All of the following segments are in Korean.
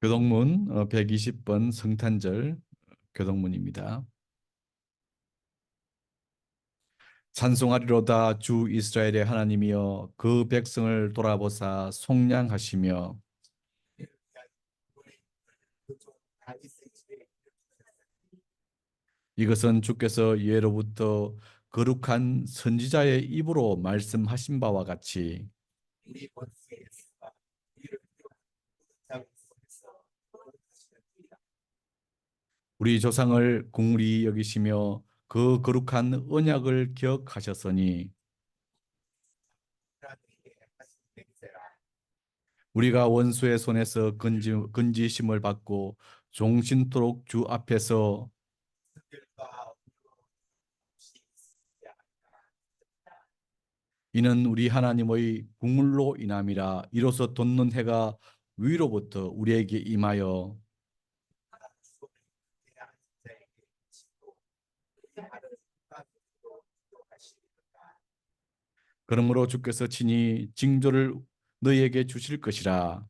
교동문 120번 성탄절 교동문입니다. 찬송하리로다 주 이스라엘의 하나님이여 그 백성을 돌아보사 속량하시며 이것은 주께서 예로부터 거룩한 선지자의 입으로 말씀하신 바와 같이 우리 조상을 긍휼히 여기시며 그 거룩한 언약을 기억하셨으니 우리가 원수의 손에서 건지심을 받고 종신토록 주 앞에서 이는 우리 하나님의 국물로 인함이라. 이로써 돋는 해가 위로부터 우리에게 임하여 그러므로 주께서 친히 징조를 너희에게 주실 것이라.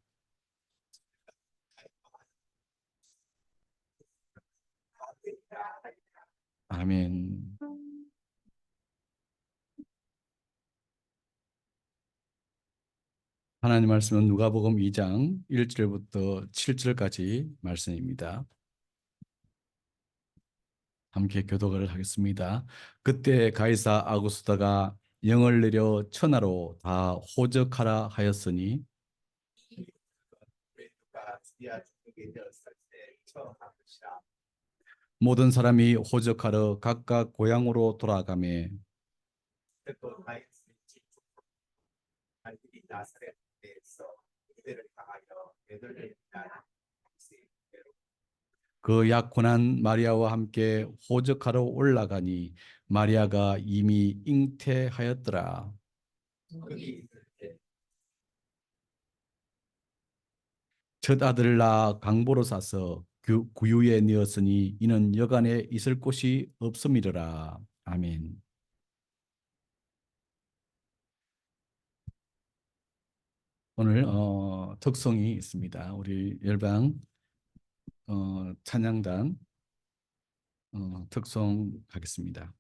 아멘. 하나님 말씀은 누가복음 2장 1절부터 7절까지 말씀입니다. 함께 교독을 하겠습니다. 그때 가이사 아구스다가 영을 내려 천하로 다 호적하라 하였으니 모든 사람이 호적하러 각각 고향으로 돌아가매 그 약혼한 마리아와 함께 호적하러 올라가니 마리아가 이미 잉태하였더라. 첫 아들을 낳아 강보로 싸서 구유에 넣었으니 이는 여간에 있을 곳이 없음이더라. 아멘. 오늘 특송이 있습니다. 우리 열방 찬양단 특송 가겠습니다.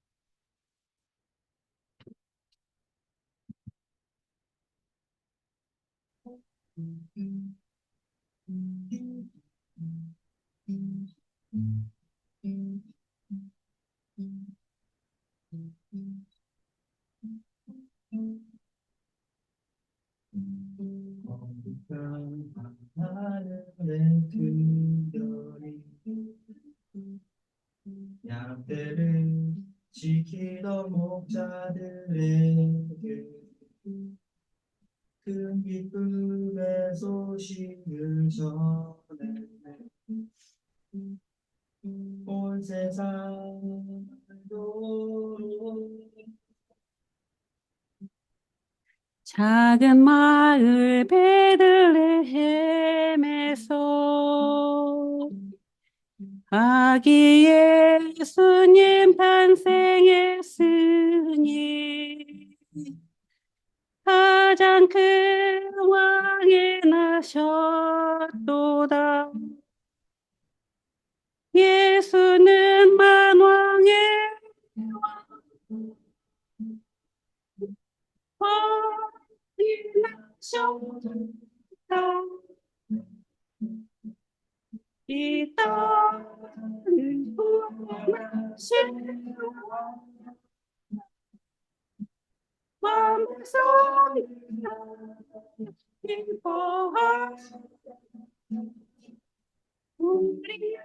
하늘의 그 별이 양떼를 지키던 목자들에게 큰 기쁨의 소식을 전했네. 온 세상도 작은 마을 베들레헴에서 아기 예수님 탄생했으니 가장 큰 왕이 나셨도다. 예수는 만왕의 왕이 나셨다. 이 땅을 구원하신 만물을 기뻐하시 우리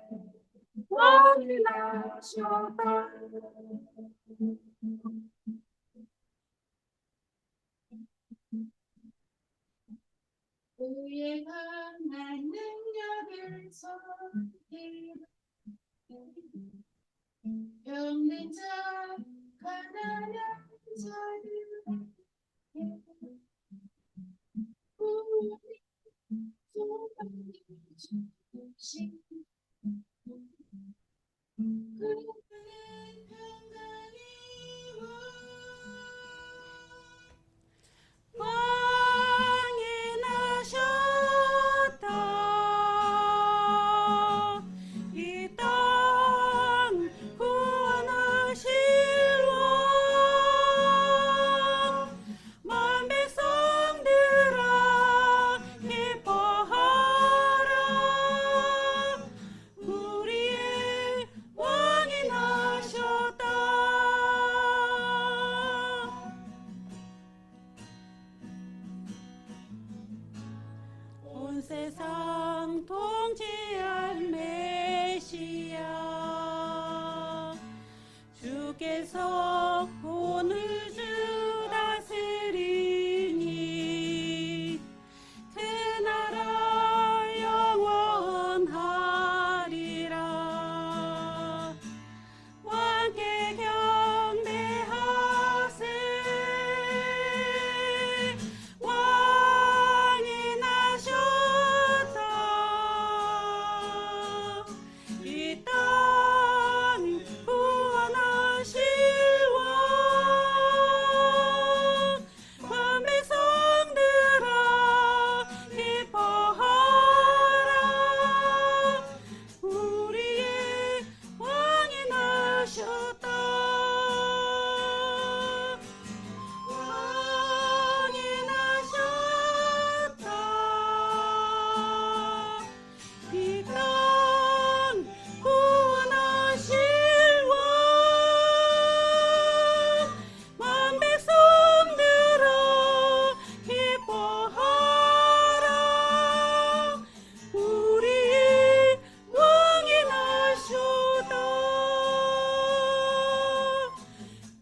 왕이 나셨다. 그의 강한 능력을 손에 병든 자 가난한 자를 우리 주신 그는 평강이와 왕이 나셨다. 세상 통치할 메시아 주께서 오늘 주 다스리니 그 나라 영원하리라. 왕께 경배하세. 왕이 나셨다. 이 땅 구원하실 왕. 온 백성들아 기뻐하라. 우리의 왕이 나셨다. 왕이 나셨다. 이 땅 구원하실 왕. 온 백성들아 기뻐하라. 우리의 왕이 나셨다.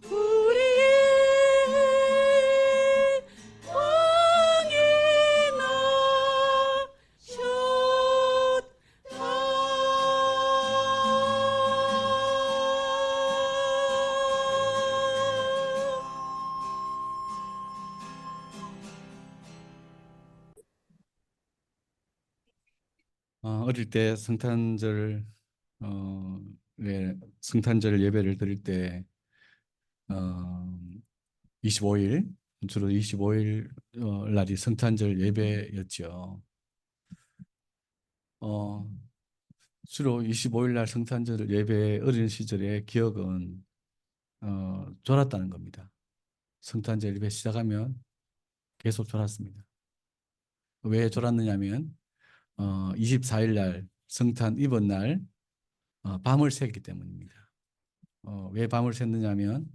우리의 왕이 어릴 때 성탄절 예배를 드릴 때 어, 25일 주로 25일 날이 성탄절 예배였죠. 어, 주로 25일 날 성탄절 예배 어린 시절의 기억은 졸았다는 겁니다. 성탄절 예배 시작하면 계속 졸았습니다. 왜 졸았느냐면 24일 날 성탄 이번 날 밤을 샜기 때문입니다. 왜 밤을 샜느냐면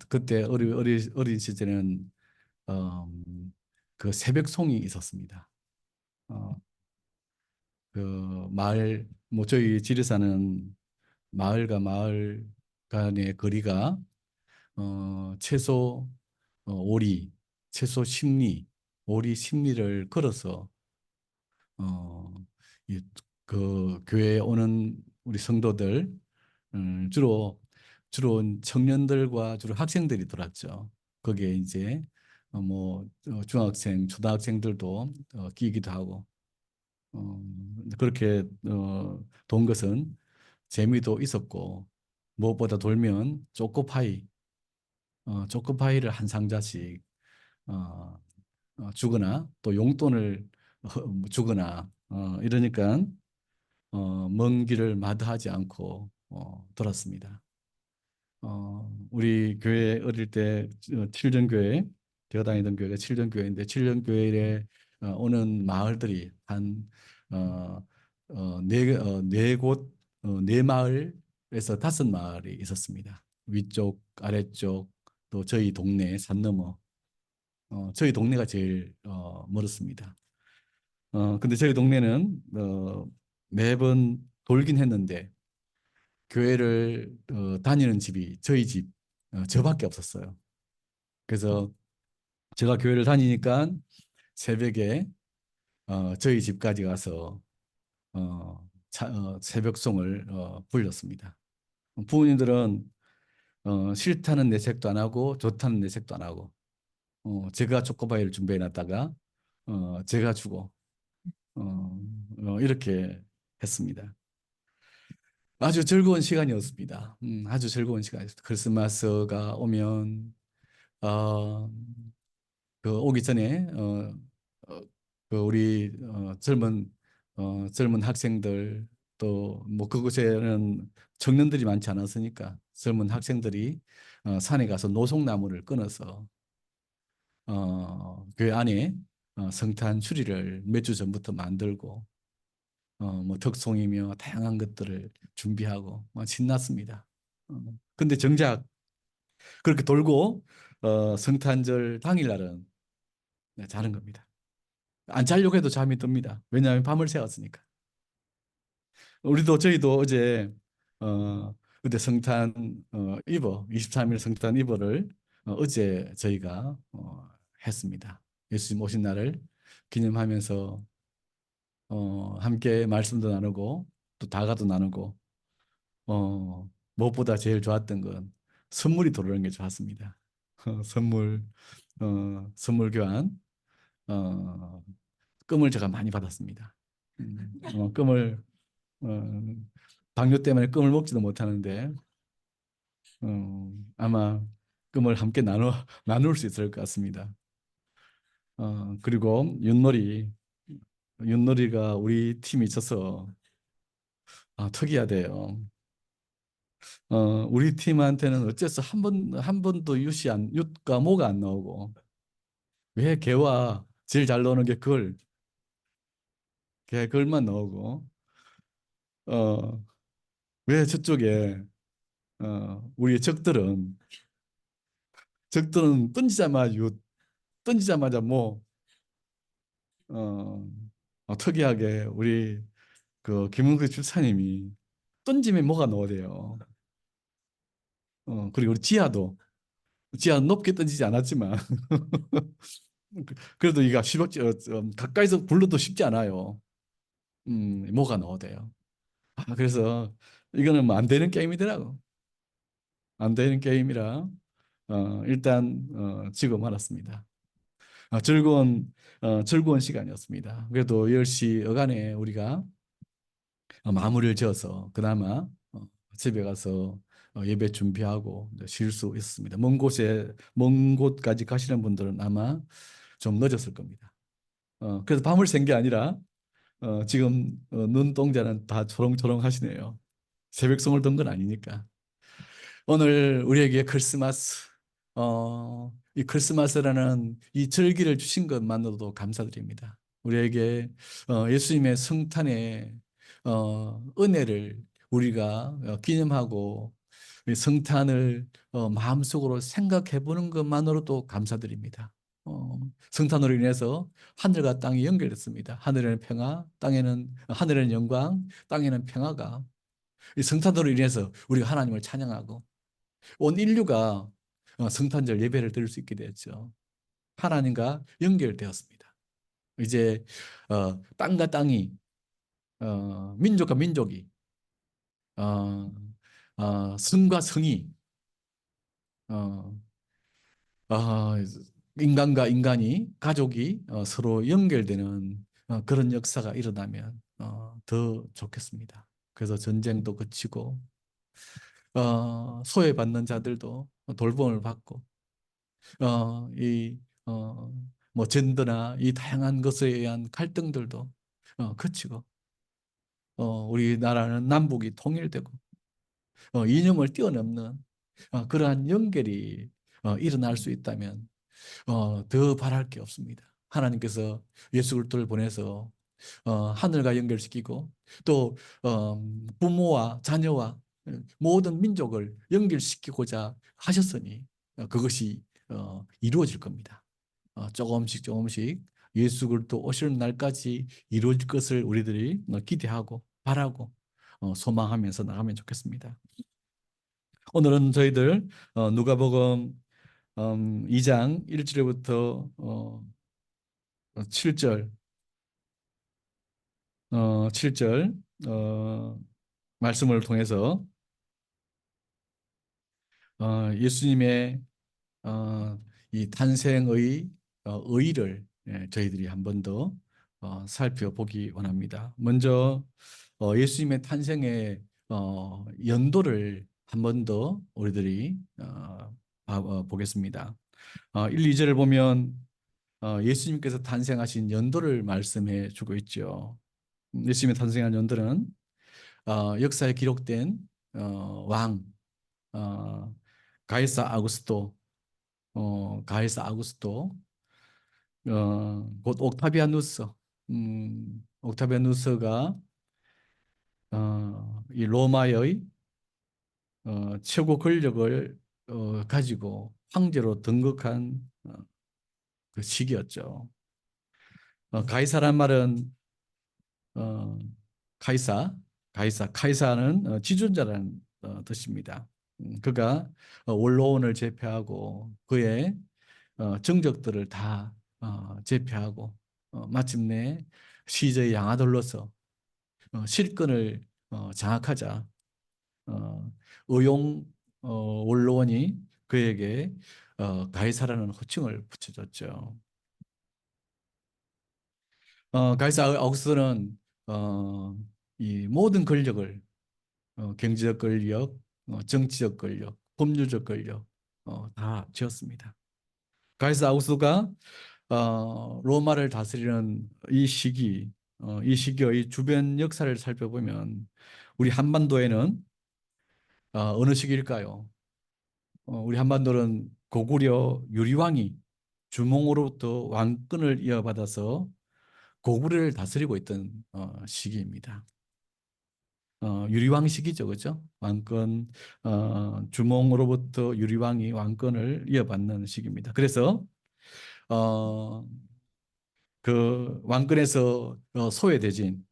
그때 어린 시절에는 그 새벽송이 있었습니다. 어, 그 마을 뭐 저희 지리산은 마을과 마을 간의 거리가 최소 오리, 최소 10리, 오리 10리를 걸어서 어, 그 교회에 오는 우리 성도들 주로 청년들과 주로 학생들이 돌았죠. 거기에 이제 중학생, 초등학생들도 끼기도 하고 그렇게 돈 것은 재미도 있었고 무엇보다 돌면 초코파이를 한 상자씩 어, 주거나 또 용돈을 주거나 이러니까 먼 길을 마다하지 않고 돌았습니다. 우리 교회 어릴 때 칠전교회 제가 다니던 교회가 칠전교회인데 칠전교회에 오는 마을들이 네 마을에서 5마을이 있었습니다. 위쪽, 아래쪽, 또 저희 동네 산 너머. 저희 동네가 제일 멀었습니다. 근데 저희 동네는 매번 돌긴 했는데 교회를 다니는 집이 저희 집 저밖에 없었어요. 그래서 제가 교회를 다니니까 새벽에 저희 집까지 가서 새벽송을 불렀습니다. 부모님들은 싫다는 내색도 안 하고 좋다는 내색도 안 하고 제가 초코바이를 준비해 놨다가 제가 주고 이렇게 했습니다. 아주 즐거운 시간이었습니다. 아주 즐거운 시간이었습니다. 크리스마스가 오면 어, 그 오기 전에 그 우리 젊은 학생들 또 뭐 그곳에는 청년들이 많지 않았으니까 젊은 학생들이 산에 가서 노송나무를 끊어서 그 안에 성탄 추리를 몇 주 전부터 만들고 뭐 덕송이며 다양한 것들을 준비하고 신났습니다. 근데 정작 그렇게 돌고 성탄절 당일날은 자는 겁니다. 안 자려고 해도 잠이 듭니다. 왜냐하면 밤을 새웠으니까. 저희도 어제 그때 성탄 이브 23일 성탄 이브를 어제 저희가 했습니다. 예수님 오신 날을 기념하면서 함께 말씀도 나누고 또 다가도 나누고 무엇보다 제일 좋았던 건 선물이 들어오는 게 좋았습니다. 선물 선물 교환 어, 껌을 제가 많이 받았습니다. 껌을 어, 당뇨 때문에 껌을 먹지도 못하는데 아마 껌을 함께 나눌 수 있을 것 같습니다. 그리고 윷놀이가 우리 팀이 있어서 특이하대요. 우리 팀한테는 어째서 한 번도 윷과 모가 안 나오고 왜 개와 제일 잘 나오는 게 걸만 나오고 어, 왜 저쪽에 우리의 적들은 던지자마자 윷, 던지자마자 뭐 어, 특이하게 우리 그 김은국 집사님이 던지면 뭐가 나오대요. 그리고 우리 지하 높게 던지지 않았지만 그래도 이가 가까이서 불러도 쉽지 않아요. 뭐가 나오대요. 그래서 이거는 뭐 안 되는 게임이더라고. 안 되는 게임이라 일단 지고 말았습니다. 즐거운 시간이었습니다. 그래도 10시 어간에 우리가 마무리를 지어서 그나마 집에 가서 예배 준비하고 쉴 수 있었습니다. 먼 곳까지 가시는 분들은 아마 좀 늦었을 겁니다. 그래서 밤을 샌 게 아니라 지금 눈동자는 다 초롱초롱 하시네요. 새벽송을 든 건 아니니까. 오늘 우리에게 이 크리스마스라는 이 절기를 주신 것만으로도 감사드립니다. 우리에게 예수님의 성탄의 은혜를 우리가 기념하고 이 성탄을 마음속으로 생각해 보는 것만으로도 감사드립니다. 성탄으로 인해서 하늘과 땅이 연결됐습니다. 하늘에는 평화, 하늘에는 영광, 땅에는 평화가 이 성탄으로 인해서 우리가 하나님을 찬양하고 온 인류가 성탄절 예배를 드릴 수 있게 되었죠. 하나님과 연결되었습니다. 이제 땅과 땅이 민족과 민족이 어, 성과 성이 어, 어, 인간과 인간이 가족이 서로 연결되는 그런 역사가 일어나면 더 좋겠습니다. 그래서 전쟁도 그치고 소외받는 자들도 돌봄을 받고 어, 이, 어, 뭐 젠더나 이 다양한 것에 의한 갈등들도 그치고 우리나라는 남북이 통일되고 이념을 뛰어넘는 그러한 연결이 일어날 수 있다면 더 바랄 게 없습니다. 하나님께서 예수 그리스도를 보내서 하늘과 연결시키고 또 부모와 자녀와 모든 민족을 연결시키고자 하셨으니 그것이 이루어질 겁니다. 조금씩 조금씩 예수 그리스도 오시는 날까지 이루어질 것을 우리들이 기대하고 바라고 소망하면서 나가면 좋겠습니다. 오늘은 저희들 누가복음 2장 1절부터 7절 7절 말씀을 통해서 예수님의 이 탄생의 의의를 저희들이 한 번 더 살펴보기 원합니다. 먼저 예수님의 탄생의 연도를 한 번 더 우리들이 보겠습니다. 1, 2절을 보면 예수님께서 탄생하신 연도를 말씀해 주고 있죠. 예수님의 탄생한 연도는 역사에 기록된 왕 어, 가이사 아구스토 곧 옥타비아누스가 이 로마의 최고 권력을 가지고 황제로 등극한 그 시기였죠. 가이사란 말은 어, 카이사, 카이사는 지존자라는 뜻입니다. 그가 원로원을 제패하고 그의 정적들을 다 제패하고 마침내 시저의 양아들로서 실권을 장악하자 의용 원로원이 그에게 가이사라는 호칭을 붙여줬죠. 가이사 아우구스토는 이 모든 권력을 경제적 권력, 정치적 권력, 법률적 권력 다 쥐었습니다. 가이사 아우구스토가 로마를 다스리는 이 시기의 주변 역사를 살펴보면 우리 한반도에는 어느 시기일까요? 우리 한반도는 고구려 유리왕이 주몽으로부터 왕권을 이어받아서 고구려를 다스리고 있던 시기입니다. 유리왕 시기죠, 그죠? 왕권 주몽으로부터 유리왕이 왕권을 이어받는 시기입니다. 그래서 어, 그 왕권에서 소외대진,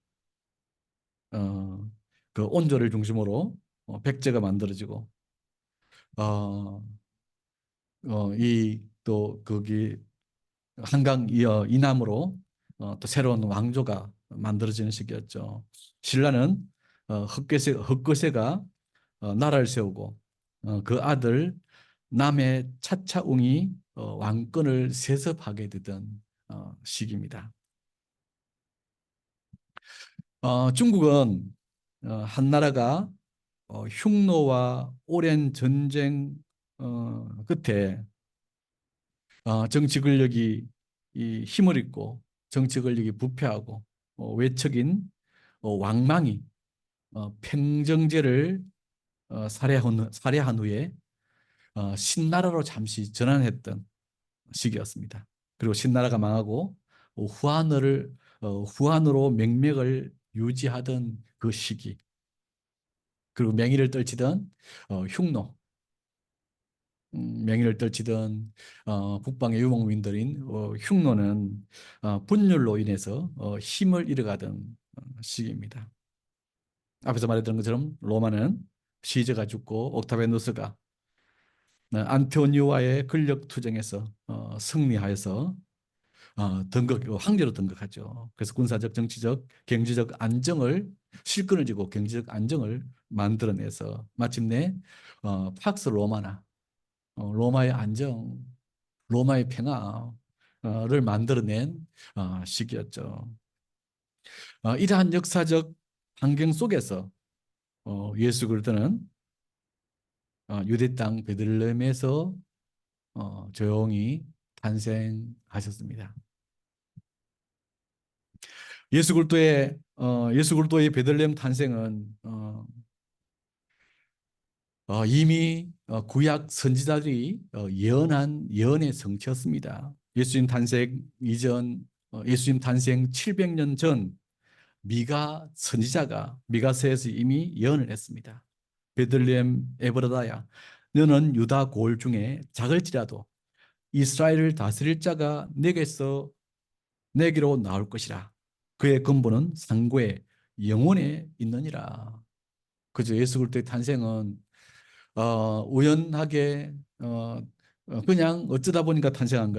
어, 그 온조를 중심으로 백제가 만들어지고 어, 이 또 거기 한강 이남으로 또 새로운 왕조가 만들어지는 시기였죠. 신라는 헛거세가 나라를 세우고 그 아들 남의 차차웅이 왕권을 세습하게 되던 시기입니다. 중국은 한 나라가 흉노와 오랜 전쟁 끝에 정치 권력이 이 힘을 잃고 정치 권력이 부패하고 외척인 왕망이 팽정제를 살해한 후에 신나라로 잠시 전환했던 시기였습니다. 그리고 신나라가 망하고 후한으로 명맥을 유지하던 그 시기, 그리고 맹위를 떨치던 흉노, 맹위를 떨치던 북방의 유목민들인 흉노는 분열로 인해서 힘을 잃어가던 시기입니다. 앞에서 말했던 것처럼 로마는 시저가 죽고 옥타비아누스가 안토니오와의 권력 투쟁에서 승리하여서 황제로 등극하죠. 그래서 군사적, 정치적, 경제적 안정을 실권을 쥐고 경제적 안정을 만들어내서 마침내 팍스 로마나 로마의 안정, 로마의 평화를 만들어낸 시기였죠. 이러한 역사적 환경 속에서 예수 그리스도는 유대 땅 베들레헴에서 조용히 탄생하셨습니다. 예수 그리스도의 베들레헴 탄생은 이미 구약 선지자들이 예언한 예언의 성취였습니다. 예수님 탄생 이전, 예수님 탄생 700년 전 미가 선지자가 미가서에서 이미 예언을 했습니다. 베들레헴 에브라다야, 너는 유다 고을 중에 작을지라도 이스라엘을 다스릴 자가 내게로 나올 것이라. 그의 근본은 상고의 영원에 있느니라. 그죠? 예수 그리스도의 탄생은 우연하게 그냥 어쩌다 보니까 탄생한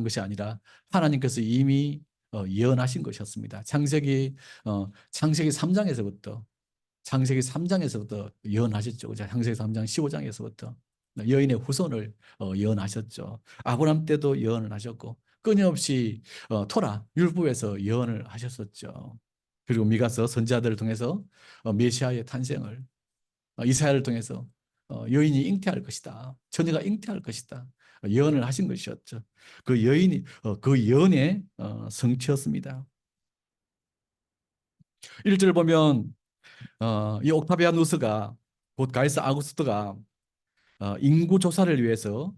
것이 아니라 하나님께서 이미 예언하신 것이었습니다. 창세기 3장에서부터 예언하셨죠. 창세기 3장 15장에서부터 여인의 후손을 예언하셨죠. 아브라함 때도 예언을 하셨고 끊임없이 토라 율법에서 예언을 하셨었죠. 그리고 미가서 선지자들을 통해서 메시아의 탄생을 이사야를 통해서 여인이 잉태할 것이다. 처녀가 잉태할 것이다. 예언을 하신 것이었죠. 그 예언의 성취였습니다. 1절 보면 이 옥타비아누스가 곧 가이사 아구스토가 인구 조사를 위해서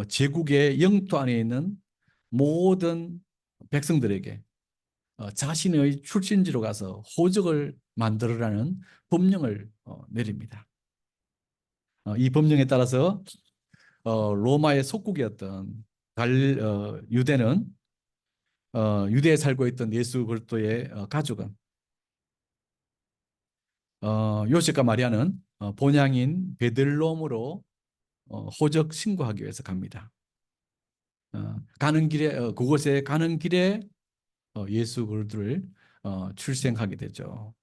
제국의 영토 안에 있는 모든 백성들에게 자신의 출신지로 가서 호적을 만들어라는 법령을 내립니다. 이 법령에 따라서 로마의 속국이었던 유대는 유대에 살고 있던 예수 그리스도의 가족은 요셉과 마리아는 본향인 베들레헴으로 호적 신고하기 위해서 갑니다. 가는 길에 그곳에 가는 길에 예수 그리스도를 출생하게 되죠.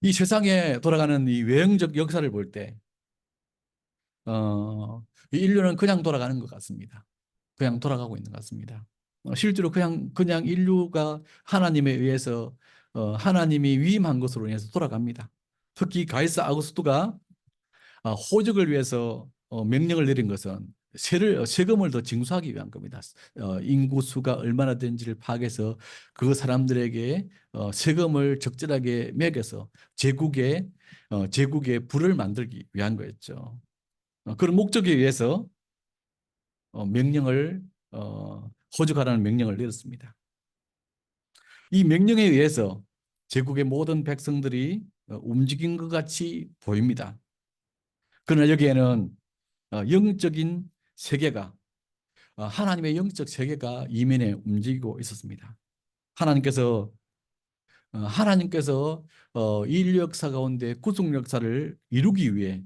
이 세상에 돌아가는 이 외형적 역사를 볼 때, 이 인류는 그냥 돌아가는 것 같습니다. 그냥 돌아가고 있는 것 같습니다. 실제로 그냥 인류가 하나님에 의해서 하나님이 위임한 것으로 인해서 돌아갑니다. 특히 가이사 아구스토가 호적을 위해서 명령을 내린 것은 세금을 더 징수하기 위한 겁니다. 인구수가 얼마나 되는지를 파악해서 그 사람들에게 세금을 적절하게 매겨서 제국의 부를 만들기 위한 거였죠. 그런 목적에 의해서 명령을 호적하라는 명령을 내렸습니다. 이 명령에 의해서 제국의 모든 백성들이 움직인 것 같이 보입니다. 그러나 여기에는 영적인 세계가 하나님의 영적 세계가 이면에 움직이고 있었습니다. 하나님께서 인류 역사 가운데 구속 역사를 이루기 위해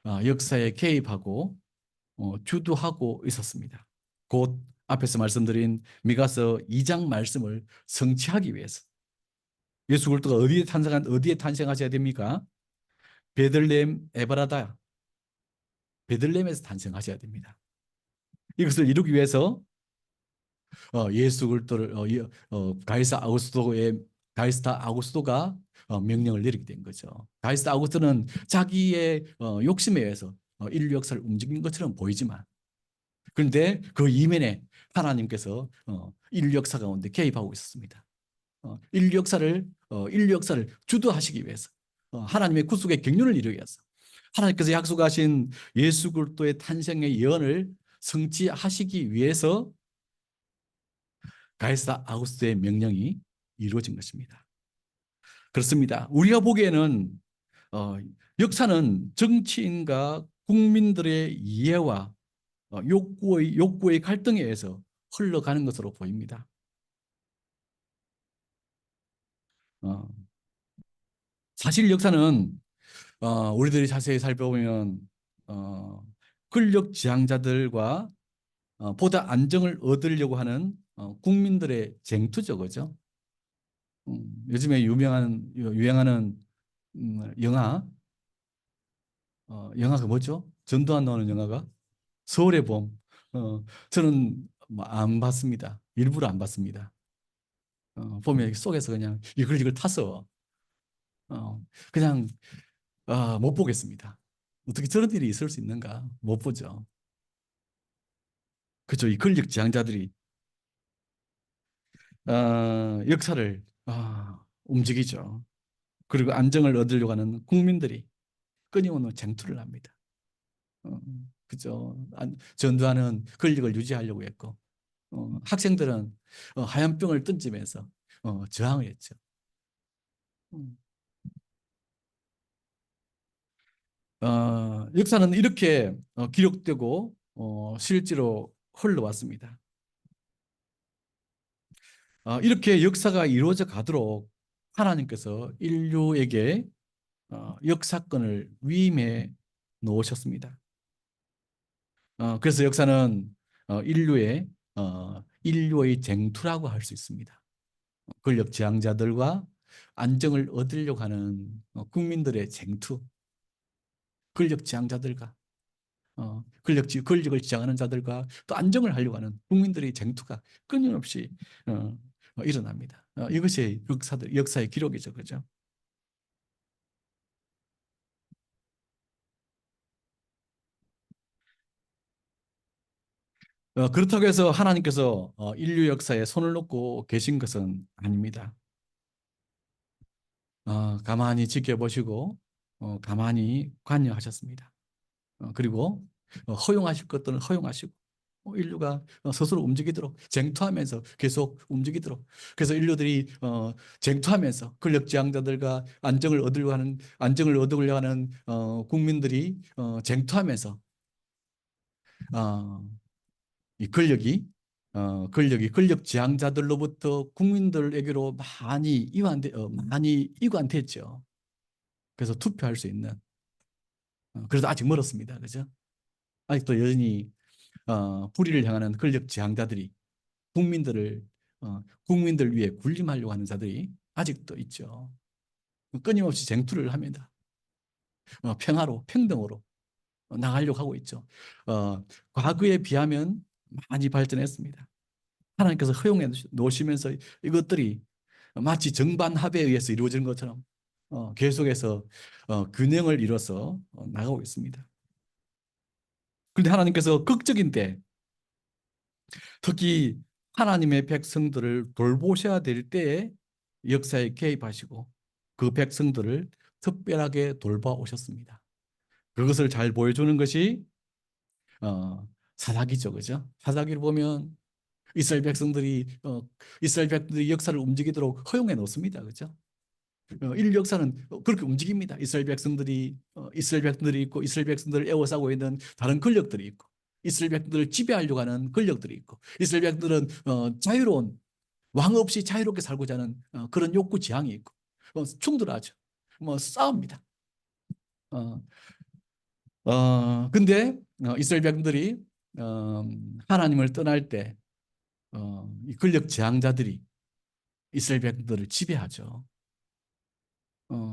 역사에 개입하고 주도하고 있었습니다. 곧 앞에서 말씀드린 미가서 2장 말씀을 성취하기 위해서 예수 그리스도가 어디에 탄생하셔야 됩니까? 베들레헴 에브라다 베들레헴에서 탄생하셔야 됩니다. 이것을 이루기 위해서 예수 그리스도를 가이사 아구스토가 명령을 내리게 된 거죠. 가이사 아구스토는 자기의 욕심에 의해서 인류 역사를 움직인 것처럼 보이지만, 그런데 그 이면에 하나님께서 인류 역사 가운데 개입하고 있었습니다. 인류 역사를 주도하시기 위해서, 하나님의 구속의 경륜을 이루기 위해서, 하나님께서 약속하신 예수 그리스도의 탄생의 예언을 성취하시기 위해서 가이사 아구스토의 명령이 이루어진 것입니다. 그렇습니다. 우리가 보기에는 역사는 정치인과 국민들의 이해와 욕구의 갈등에 의해서 흘러가는 것으로 보입니다. 사실 역사는 우리들이 자세히 살펴보면 권력 지향자들과 보다 안정을 얻으려고 하는 국민들의 쟁투죠, 그죠? 요즘에 유행하는 영화가 뭐죠? 전두환 나오는 영화가 서울의 봄. 저는 뭐안 봤습니다. 일부러 안 봤습니다. 보면 속에서 그냥 이걸 타서 그냥 못 보겠습니다. 어떻게 저런 일이 있을 수 있는가? 못 보죠. 그죠? 이 권력 지향자들이 역사를 움직이죠. 그리고 안정을 얻으려고 하는 국민들이 끊임없는 쟁투를 합니다. 그죠? 전두환은 권력을 유지하려고 했고, 학생들은 하얀병을 던지면서 저항을 했죠. 음. 역사는 이렇게 기록되고 실제로 흘러왔습니다. 이렇게 역사가 이루어져 가도록 하나님께서 인류에게 역사권을 위임해 놓으셨습니다. 그래서 역사는 인류의 쟁투라고 할 수 있습니다. 권력 지향자들과 안정을 얻으려고 하는 국민들의 쟁투, 권력 지향자들과 권력을 지향하는 자들과 또 안정을 하려고 하는 국민들의 쟁투가 끊임없이 일어납니다. 이것이 역사의 기록이죠, 그죠? 그렇다고 해서 하나님께서 인류 역사에 손을 놓고 계신 것은 아닙니다. 가만히 지켜보시고 가만히 관여하셨습니다. 그리고 허용하실 것들은 허용하시고 인류가 스스로 움직이도록 쟁투하면서 계속 움직이도록, 그래서 인류들이 쟁투하면서 권력지향자들과 안정을 얻으려고 하는 국민들이 쟁투하면서 이 권력이 권력 지향자들로부터 국민들에게로 많이 이관됐죠. 그래서 투표할 수 있는. 그래도 아직 멀었습니다. 그죠? 아직도 여전히 불의를 향하는 권력 지향자들이 국민들을 국민들 위해 군림하려고 하는 자들이 아직도 있죠. 끊임없이 쟁투를 합니다. 평화로 평등으로 나가려고 하고 있죠. 과거에 비하면 많이 발전했습니다. 하나님께서 허용해 놓으시면서 이것들이 마치 정반합에 의해서 이루어지는 것처럼 계속해서 균형을 이뤄서 나가고 있습니다. 그런데 하나님께서 극적인 때, 특히 하나님의 백성들을 돌보셔야 될 때에 역사에 개입하시고 그 백성들을 특별하게 돌봐오셨습니다. 그것을 잘 보여주는 것이 사사기죠, 그죠? 사사기를 보면 이스라엘 백성들이 역사를 움직이도록 허용해 놓습니다, 그죠? 인류 역사는 그렇게 움직입니다. 이스라엘 백성들이 있고 이스라엘 백성들을 에워싸고 있는 다른 권력들이 있고 이스라엘 백성들을 지배하려고 하는 권력들이 있고 이스라엘 백성들은 자유로운 왕 없이 자유롭게 살고자 하는 그런 욕구 지향이 있고 충돌하죠. 싸웁니다. 근데 이스라엘 백성들이 하나님을 떠날 때 이 권력 지향자들이 이스라엘 백성들을 지배하죠.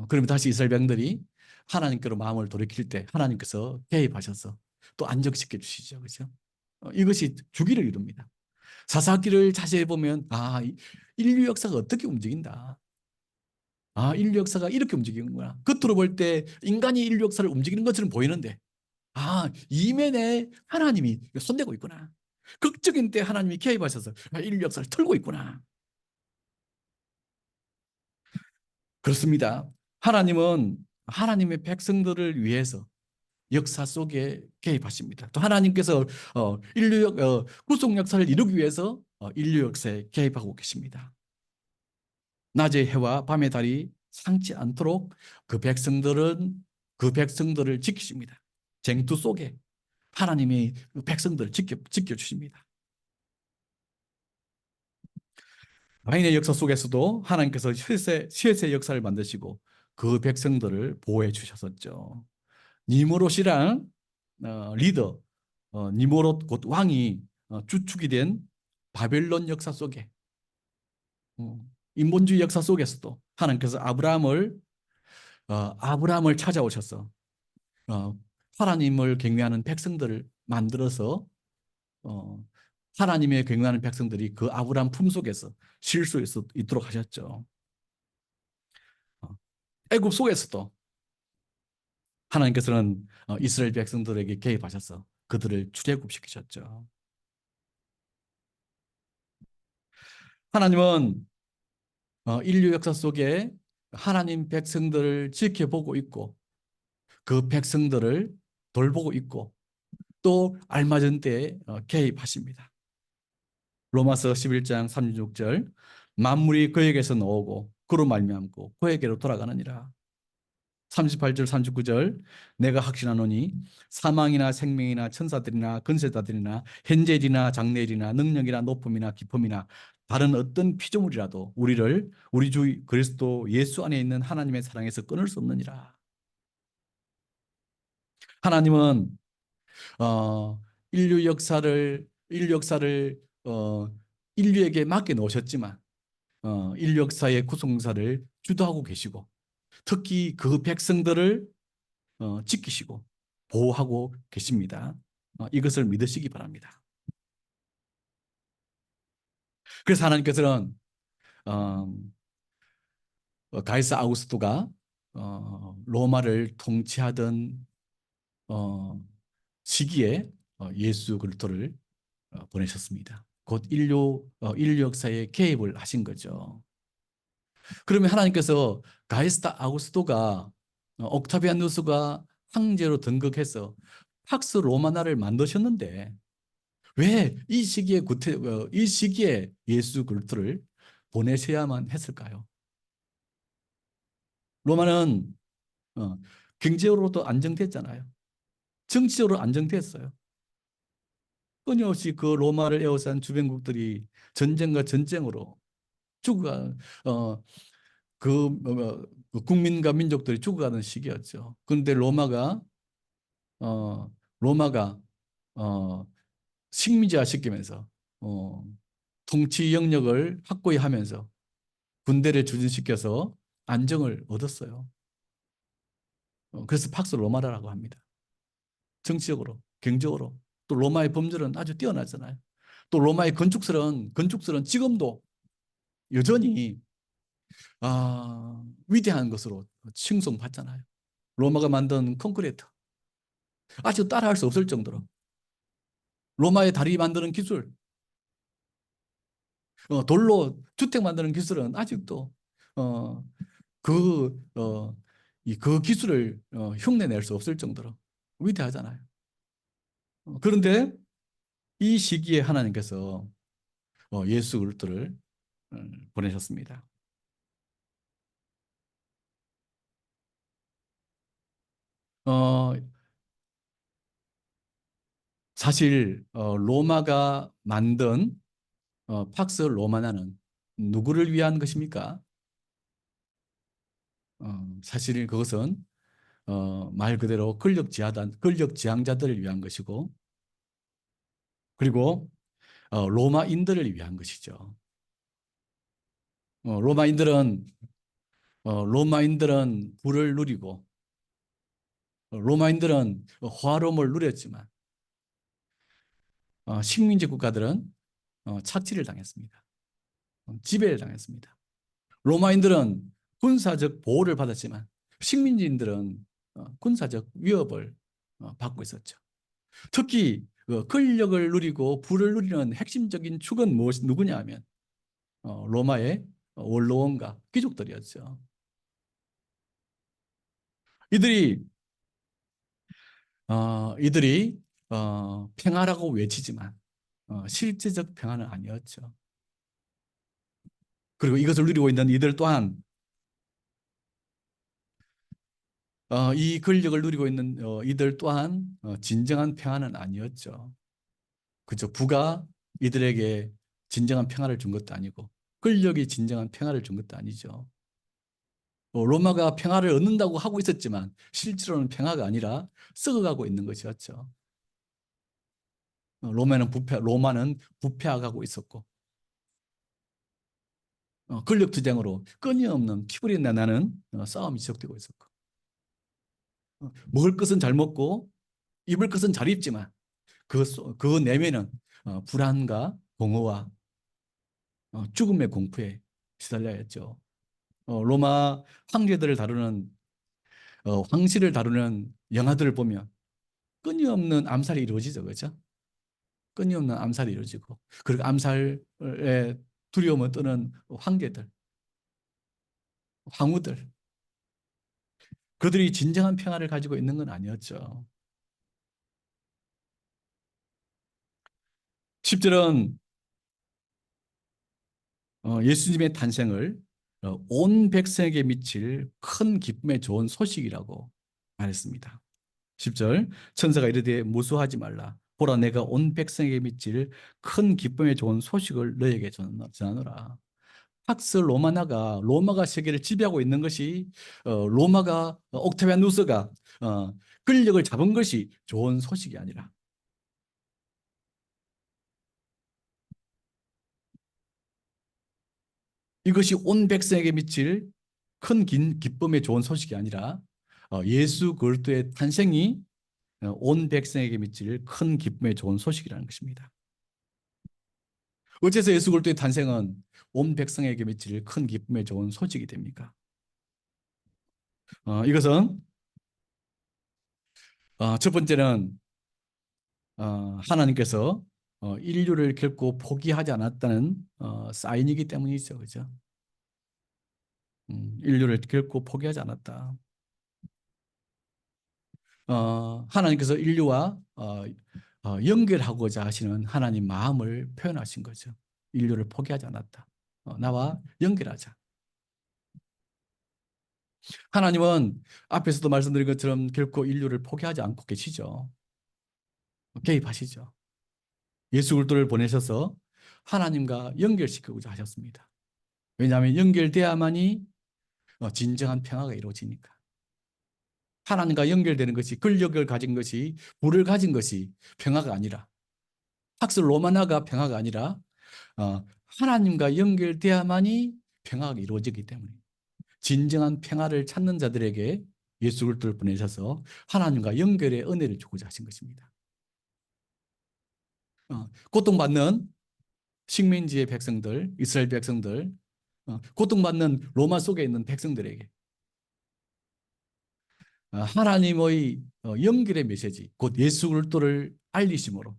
그러면 다시 이스라엘 백성들이 하나님께로 마음을 돌이킬 때 하나님께서 개입하셔서 또 안정시켜 주시죠. 그렇죠? 이것이 주기를 이룹니다. 사사기를 자세히 보면 인류 역사가 어떻게 움직인다. 인류 역사가 이렇게 움직이는구나. 겉으로 볼 때 인간이 인류 역사를 움직이는 것처럼 보이는데 이면에 하나님이 손대고 있구나. 극적인 때 하나님이 개입하셔서 인류 역사를 틀고 있구나. 그렇습니다. 하나님은 하나님의 백성들을 위해서 역사 속에 개입하십니다. 또 하나님께서 구속 역사를 이루기 위해서 인류 역사에 개입하고 계십니다. 낮의 해와 밤의 달이 상치 않도록 그 백성들을 지키십니다. 쟁투 속에 하나님이 그 백성들을 지켜주십니다. 바인의 역사 속에서도 하나님께서 셋의 역사를 만드시고 그 백성들을 보호해 주셨었죠. 니무롯이랑 리더 니무롯 곧 왕이 주축이 된 바벨론 역사 속에 인본주의 역사 속에서도 하나님께서 아브라함을 찾아오셔서 하나님을 경외하는 백성들을 만들어서 하나님의 경외하는 백성들이 그 아브라함 품속에서 쉴 수 있도록 하셨죠. 애굽 속에서도 하나님께서는 이스라엘 백성들에게 개입하셔서 그들을 출애굽시키셨죠. 하나님은 인류 역사 속에 하나님 백성들을 지켜보고 있고 그 백성들을 돌보고 있고 또 알맞은 때에 개입하십니다. 로마서 11장 36절 만물이 그에게서 나오고 그로 말미암고 그에게로 돌아가느니라. 38절 39절 내가 확신하노니 사망이나 생명이나 천사들이나 근세자들이나 현재일이나 장래일이나 능력이나 높음이나 깊음이나 다른 어떤 피조물이라도 우리를 우리 주 그리스도 예수 안에 있는 하나님의 사랑에서 끊을 수 없느니라. 하나님은 인류 역사를 인류에게 맡겨 놓으셨지만 인류 역사의 구속사를 주도하고 계시고 특히 그 백성들을 지키시고 보호하고 계십니다. 이것을 믿으시기 바랍니다. 그래서 하나님께서는 가이사 아우구스토가 로마를 통치하던 시기에 예수 그리스도를 보내셨습니다. 곧 인류 역사에 개입을 하신 거죠. 그러면 하나님께서 가이스타 아우구스토가 옥타비아누스가 황제로 등극해서 팍스 로마나를 만드셨는데 왜 이 시기에 예수 그리스도를 보내셔야만 했을까요? 로마는 경제적으로도 안정됐잖아요. 정치적으로 안정됐어요. 끊임없이 그 로마를 에워싼 주변국들이 전쟁과 전쟁으로 죽어가 어, 그 국민과 민족들이 죽어가는 시기였죠. 그런데 어, 로마가 어, 식민지화 시키면서 어, 통치 영역을 확고히 하면서 군대를 주둔시켜서 안정을 얻었어요. 그래서 팍스 로마라고 합니다. 정치적으로, 경제적으로. 또 로마의 범죄는 아주 뛰어나잖아요. 또 로마의 건축설은 지금도 여전히 위대한 것으로 칭송받잖아요. 로마가 만든 콘크리트 아직 따라할 수 없을 정도로 로마의 다리 만드는 기술, 돌로 주택 만드는 기술은 아직도 어, 그, 어, 그 기술을 흉내낼 수 없을 정도로 위대하잖아요. 그런데 이 시기에 하나님께서 예수 그리스도를 보내셨습니다. 어, 사실 로마가 만든 팍스 로마나는 누구를 위한 것입니까? 사실 그것은 말 그대로 권력 지향자들을 위한 것이고, 그리고 로마인들을 위한 것이죠. 어, 로마인들은 로마인들은 부를 누리고 로마인들은 화로움을 누렸지만 식민지 국가들은 착취를 당했습니다. 지배를 당했습니다. 로마인들은 군사적 보호를 받았지만 식민지인들은 군사적 위협을 받고 있었죠. 특히 권력을 누리고 부를 누리는 핵심적인 축은 누구냐 하면 로마의 원로원과 귀족들이었죠. 이들이 이들이 평화라고 외치지만 실제적 평화는 아니었죠. 그리고 이것을 누리고 있는 이들 또한 이 권력을 누리고 있는 이들 또한 진정한 평화는 아니었죠. 그죠? 부가 이들에게 진정한 평화를 준 것도 아니고 권력이 진정한 평화를 준 것도 아니죠. 로마가 평화를 얻는다고 하고 있었지만 실제로는 평화가 아니라 썩어가고 있는 것이었죠. 로마는 부패하고 있었고 권력 투쟁으로 끊임없는 피부리 나는 싸움이 지속되고 있었고 먹을 것은 잘 먹고 입을 것은 잘 입지만 그 내면은 불안과 공허와 죽음의 공포에 시달려야 했죠. 로마 황제들을 다루는 황실을 다루는 영화들을 보면 끊임없는 암살이 이루어지죠, 그렇죠? 끊임없는 암살이 이루어지고 그리고 암살에 두려움을 떠는 황제들, 황후들, 그들이 진정한 평화를 가지고 있는 건 아니었죠. 10절은 예수님의 탄생을 온 백성에게 미칠 큰 기쁨의 좋은 소식이라고 말했습니다. 10절 천사가 이르되 무수하지 말라 보라 내가 온 백성에게 미칠 큰 기쁨의 좋은 소식을 너에게 전하노라. 팍스 로마가 세계를 지배하고 있는 것이 로마가 옥타비아누스가 권력을 잡은 것이 좋은 소식이 아니라 이것이 온 백성에게 미칠 큰 기쁨의 좋은 소식이 아니라 예수 그리스도의 탄생이 온 백성에게 미칠 큰 기쁨의 좋은 소식이라는 것입니다. 어째서 예수 그리스도의 탄생은 온 백성에게 미칠 큰 기쁨의 좋은 소식이 됩니까? 이것은 첫 번째는 하나님께서 인류를 결코 포기하지 않았다는 사인이기 때문이죠, 그죠? 인류를 결코 포기하지 않았다. 하나님께서 인류와 연결하고자 하시는 하나님 마음을 표현하신 거죠. 인류를 포기하지 않았다. 나와 연결하자. 하나님은 앞에서도 말씀드린 것처럼 결코 인류를 포기하지 않고 계시죠. 개입하시죠. 예수 그리스도를 보내셔서 하나님과 연결시키고자 하셨습니다. 왜냐하면 연결돼야만이 진정한 평화가 이루어지니까. 하나님과 연결되는 것이, 근력을 가진 것이, 불을 가진 것이 평화가 아니라, 팍스 로마나가 평화가 아니라 하나님과 연결돼야만이 평화가 이루어지기 때문에 진정한 평화를 찾는 자들에게 예수 그리스도를 보내셔서 하나님과 연결의 은혜를 주고자 하신 것입니다. 고통받는 식민지의 백성들, 이스라엘 백성들, 고통받는 로마 속에 있는 백성들에게 하나님의 연결의 메시지, 곧 예수 그리스도를 알리심으로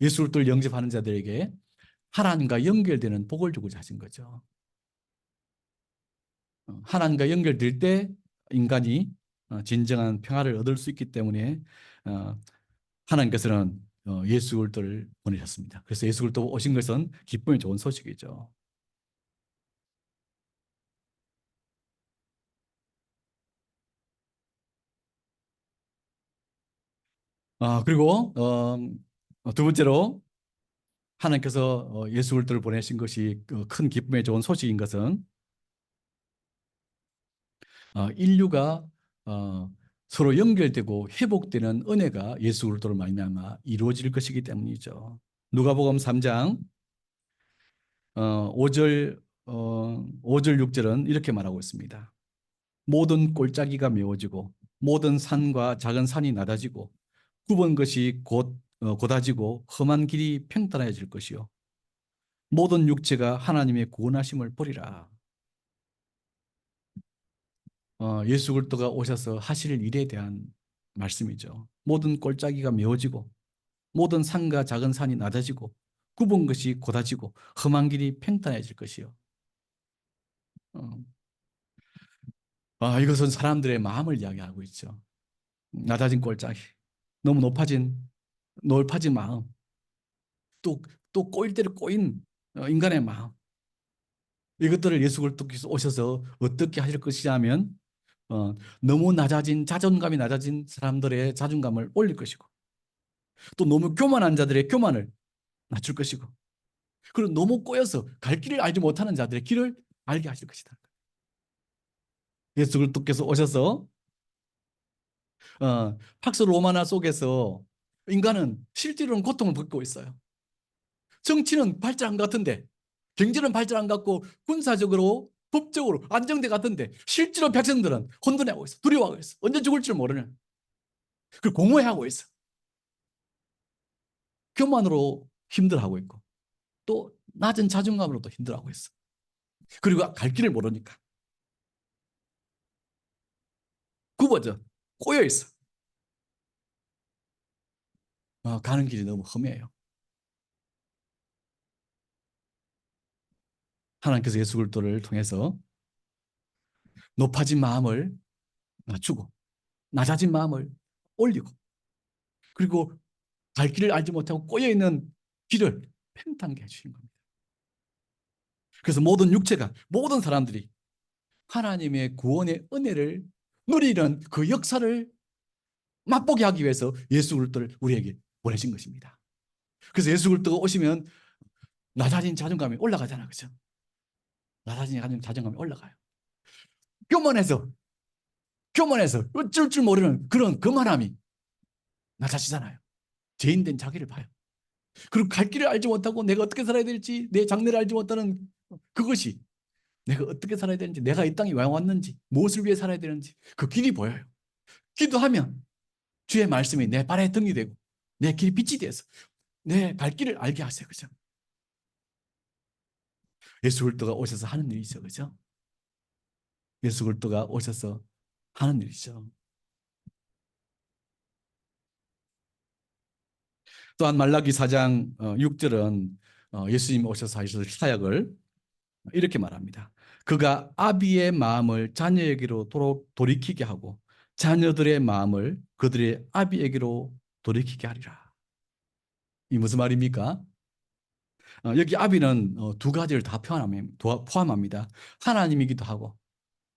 예수 그리스도를 영접하는 자들에게 하나님과 연결되는 복을 주고자 하신 거죠. 하나님과 연결될 때 인간이 진정한 평화를 얻을 수 있기 때문에 하나님께서는 예수 그리스도를 보내셨습니다. 그래서 예수 그리스도 오신 것은 기쁨이 좋은 소식이죠. 그리고 두 번째로 하나님께서 예수 그리스도를 보내신 것이 큰 기쁨의 좋은 소식인 것은 인류가 서로 연결되고 회복되는 은혜가 예수 그리스도로 말미암아 이루어질 것이기 때문이죠. 누가복음 3장 5절 6절은 이렇게 말하고 있습니다. 모든 골짜기가 메워지고 모든 산과 작은 산이 낮아지고 굽은 것이 곧 곧아지고 험한 길이 평탄해질 것이요 모든 육체가 하나님의 구원하심을 보리라. 예수 그리스도가 오셔서 하실 일에 대한 말씀이죠. 모든 골짜기가 메워지고 모든 산과 작은 산이 낮아지고 굽은 것이 곧아지고 험한 길이 평탄해질 것이요. 이것은 사람들의 마음을 이야기하고 있죠. 낮아진 골짜기, 너무 높아진 마음, 또 꼬일 대로 꼬인 인간의 마음. 이것들을 예수 그리스도께서 오셔서 어떻게 하실 것이냐면 너무 자존감이 낮아진 사람들의 자존감을 올릴 것이고 또 너무 교만한 자들의 교만을 낮출 것이고 그리고 너무 꼬여서 갈 길을 알지 못하는 자들의 길을 알게 하실 것이다. 예수 그리스도께서 오셔서 팍스 로마나 속에서 인간은 실제로는 고통을 겪고 있어요. 정치는 발전 안 같은데 경제는 발전 안 같고 군사적으로 법적으로 안정돼 같은데 실제로 백성들은 혼돈해하고 있어. 두려워하고 있어. 언제 죽을 줄 모르는. 그리고 공허해하고 있어. 교만으로 힘들어하고 있고 또 낮은 자존감으로도 힘들어하고 있어. 그리고 갈 길을 모르니까 굽어져 꼬여 있어. 가는 길이 너무 험해요. 하나님께서 예수 그리스도를 통해서 높아진 마음을 낮추고 낮아진 마음을 올리고 그리고 갈 길을 알지 못하고 꼬여 있는 길을 평탄하게 해주신 겁니다. 그래서 모든 육체가 모든 사람들이 하나님의 구원의 은혜를 누리는 그 역사를 맛보게 하기 위해서 예수 그리스도를 우리에게 보내신 것입니다. 그래서 예수 그리스도가 오시면 낮아진 자존감이 올라가잖아, 그렇죠? 낮아진 자존감이 올라가요. 교만해서 어쩔 줄 모르는 그런 거만함이 낮아지잖아요. 죄인된 자기를 봐요. 그리고 갈 길을 알지 못하고 내가 어떻게 살아야 될지 내 장래를 알지 못하는 그것이 내가 어떻게 살아야 되는지 내가 이 땅에 왜 왔는지 무엇을 위해 살아야 되는지 그 길이 보여요. 기도하면 주의 말씀이 내 발에 등이 되고 내 길이 빛이 돼서 내 갈 길을 알게 하세요. 그죠? 예수 그리스도가 오셔서 하는 일이죠. 그죠? 예수 그리스도가 오셔서 하는 일이죠. 또한 말라기 4장 6절은 예수님이 오셔서 하실 사역을 이렇게 말합니다. 그가 아비의 마음을 자녀에게로 돌이키게 하고 자녀들의 마음을 그들의 아비에게로 돌이키게 하리라. 이 무슨 말입니까? 여기 아비는 두 가지를 다 포함합니다. 하나님이기도 하고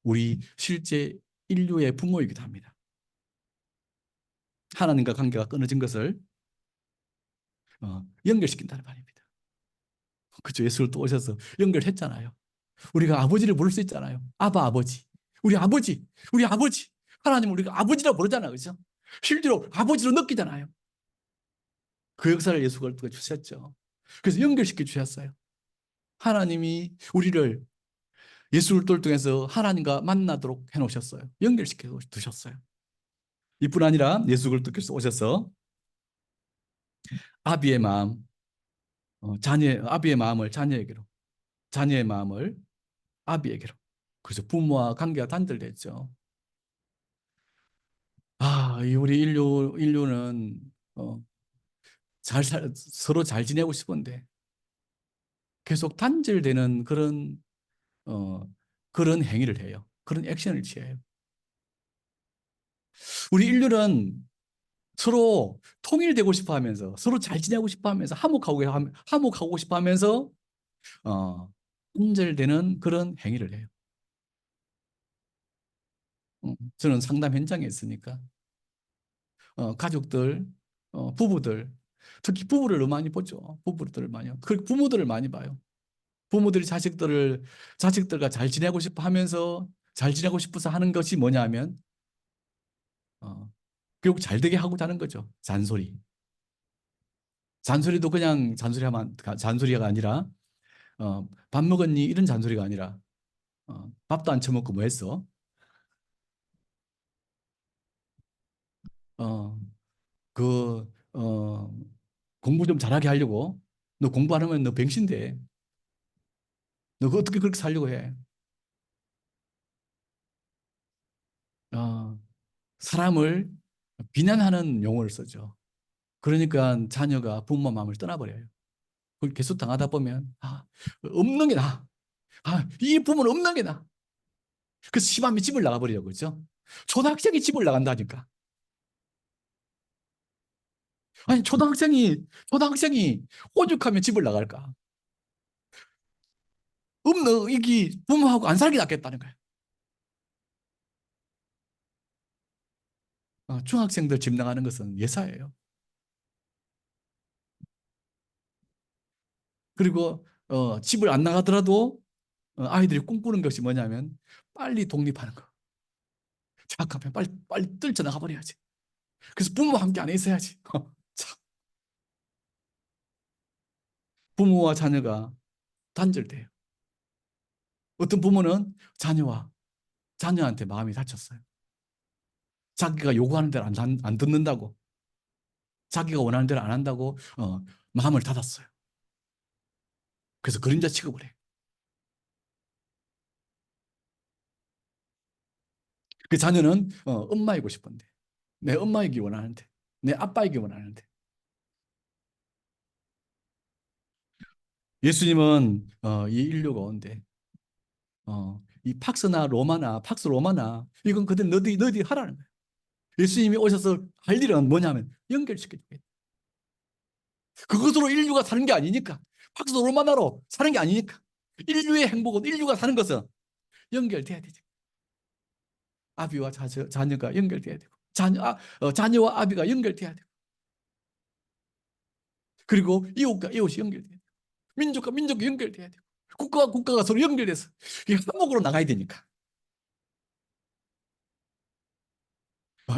우리 실제 인류의 부모이기도 합니다. 하나님과 관계가 끊어진 것을 연결시킨다는 말입니다. 그죠? 예수 그리스도 오셔서 연결했잖아요. 우리가 아버지를 부를 수 있잖아요. 아바 아버지. 우리 아버지. 우리 아버지. 하나님을 우리가 아버지라고 부르잖아요. 그죠? 실제로 아버지로 느끼잖아요. 그 역사를 예수 그리스도가 주셨죠. 그래서 연결시켜 주셨어요. 하나님이 우리를 예수 그리스도를 통해서 하나님과 만나도록 해놓으셨어요. 연결시켜 두셨어요. 이뿐 아니라 예수 그리스도께서 오셔서 아비의 마음, 아비의 마음을 자녀에게로, 자녀의 마음을 아비에게로. 그래서 부모와 관계가 단절됐죠. 이 우리 인류는 서로 잘 지내고 싶은데 계속 단절되는 어, 그런 행위를 해요. 그런 액션을 취해요. 우리 인류는 서로 통일되고 싶어 하면서 서로 잘 지내고 싶어 하면서 화목하고 싶어 하면서 단절되는 그런 행위를 해요. 저는 상담 현장에 있으니까 가족들, 부부들, 특히 부부를 너무 많이 보죠. 부부들을 많이요. 그 부모들을 많이 봐요. 부모들이 자식들과 잘 지내고 싶어 하면서 잘 지내고 싶어서 하는 것이 뭐냐 하면 결국 잘 되게 하고자 하는 거죠. 잔소리. 잔소리도 그냥 잔소리가 아니라 밥 먹었니? 이런 잔소리가 아니라 밥도 안 처먹고 뭐 했어? 어, 그 공부 좀 잘하게 하려고 너 공부 안 하면 너 병신돼. 너 어떻게 그렇게 살려고 해? 어, 사람을 비난하는 용어를 쓰죠. 그러니까 자녀가 부모 마음을 떠나버려요. 그걸 계속 당하다 보면 없는 게 나아. 이 부모는 없는 게 나아. 그래서 심하면 집을 나가버리려고 그러죠. 초등학생이 집을 나간다니까. 아니 초등학생이 오죽하면 집을 나갈까? 없는 이게 부모하고 안 살기 낫겠다는 거예요. 중학생들 집 나가는 것은 예사예요. 그리고 집을 안 나가더라도 아이들이 꿈꾸는 것이 뭐냐면 빨리 독립하는 거. 잠깐만 빨리 떨쳐나가 버려야지. 그래서 부모와 함께 안에 있어야지. 참, 부모와 자녀가 단절돼요. 어떤 부모는 자녀한테 마음이 다쳤어요. 자기가 요구하는 대로 안 듣는다고, 자기가 원하는 대로 안 한다고 마음을 닫았어요. 그래서 그림자 취급을 해. 그 자녀는 엄마이고 싶은데, 내 엄마이기 원하는데, 내 아빠이기 원하는데. 예수님은 이 인류 가운데 이 팍스 로마나 이건 그들 너희 하라는 거예요. 예수님이 오셔서 할 일은 뭐냐면 연결시켜줘야 돼. 그것으로 인류가 사는 게 아니니까. 팍스 로마나로 사는 게 아니니까. 인류의 행복은 인류가 사는 것은 연결돼야 되죠. 아비와 자녀가 연결돼야 되고 자녀와 아비가 연결돼야 되고 그리고 이웃과 이웃이 연결돼야 되고 민족과 민족이 연결돼야 되고 국가와 국가가 서로 연결돼서 한목으로 나가야 되니까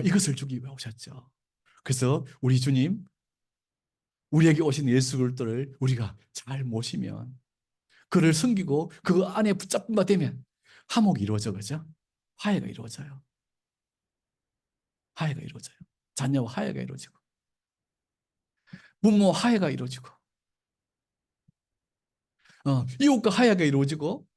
이것을 주기 위해 오셨죠. 그래서 우리 주님 우리에게 오신 예수 그리스도를 우리가 잘 모시면 그를 섬기고 그 안에 붙잡힌 바 되면 화목이 이루어져 그죠? 화해가 이루어져요. 화해가 이루어져요. 자녀와 화해가 이루어지고 부모 화해가 이루어지고 이웃과 화해가 이루어지고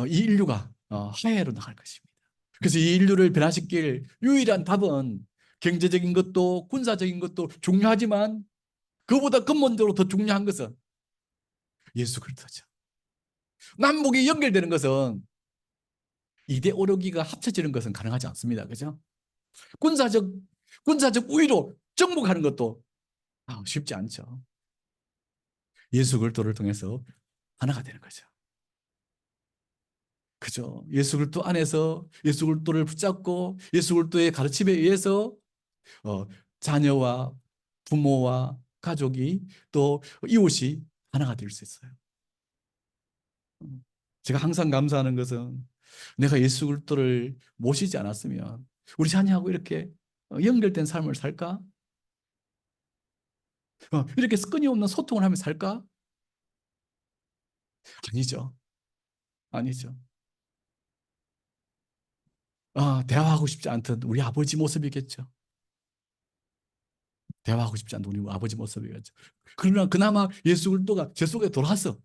이 인류가 화해로 나갈 것입니다. 그래서 이 인류를 변화시킬 유일한 답은 경제적인 것도 군사적인 것도 중요하지만 그보다 근본적으로 더 중요한 것은 예수 그리스도죠. 남북이 연결되는 것은 이데올로기가 합쳐지는 것은 가능하지 않습니다. 그죠? 군사적 우위로 정복하는 것도 쉽지 않죠. 예수 그리스도를 통해서 하나가 되는 거죠. 그죠? 예수 그리스도 안에서 예수 그리스도를 붙잡고 예수 그리스도의 가르침에 의해서 자녀와 부모와 가족이 또 이웃이 하나가 될 수 있어요. 제가 항상 감사하는 것은 내가 예수 그리스도를 모시지 않았으면 우리 자녀하고 이렇게 연결된 삶을 살까? 이렇게 끊임없는 소통을 하며 살까? 아니죠. 아니죠. 대화하고 싶지 않던 우리 아버지 모습이겠죠. 대화하고 싶지 않던 우리 아버지 모습이겠죠. 그러나 그나마 예수 그리스도가 제 속에 들어와서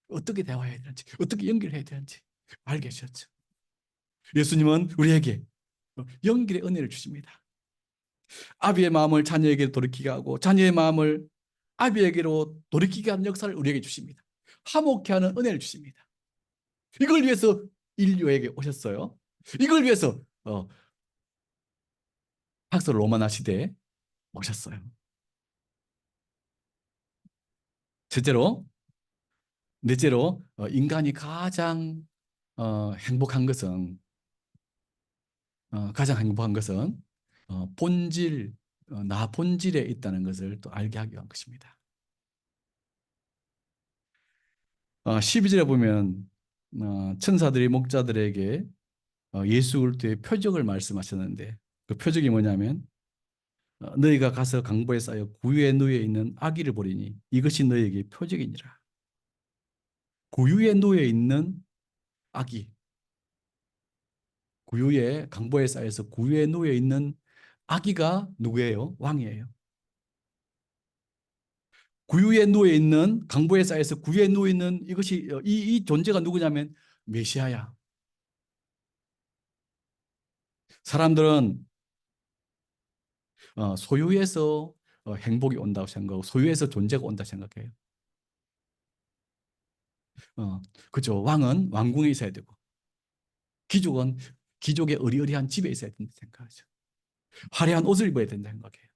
어떻게 대화해야 되는지, 어떻게 연결해야 되는지 알게 하셨죠. 예수님은 우리에게 연결의 은혜를 주십니다. 아비의 마음을 자녀에게 돌이키게 하고 자녀의 마음을 아비에게로 돌이키게 하는 역사를 우리에게 주십니다. 화목케 하는 은혜를 주십니다. 이걸 위해서 인류에게 오셨어요. 이걸 위해서 박스 로마나 시대에 오셨어요. 넷째로 인간이 가장 행복한 것은 본질, 나 본질에 있다는 것을 또 알게 하기 위한 것입니다. 12절에 보면 천사들이 목자들에게 예수 그리스도의 표적을 말씀하셨는데 그 표적이 뭐냐면 너희가 가서 강보에 쌓여 구유에 놓여 있는 아기를 보리니 이것이 너희에게 표적이니라. 구유에 놓여 있는 아기, 구유에 강보에 쌓여서 구유에 놓여 있는 아기가 누구예요? 왕이에요. 구유에 놓여 있는 강보에 쌓여서 구유에 놓여 있는 이것이 이 존재가 누구냐면 메시아야. 사람들은 소유에서 행복이 온다고 생각하고 소유에서 존재가 온다고 생각해요. 그죠. 왕은 왕궁에 있어야 되고 귀족은 귀족의 어리어리한 집에 있어야 된다 생각하죠. 화려한 옷을 입어야 된다 생각해요.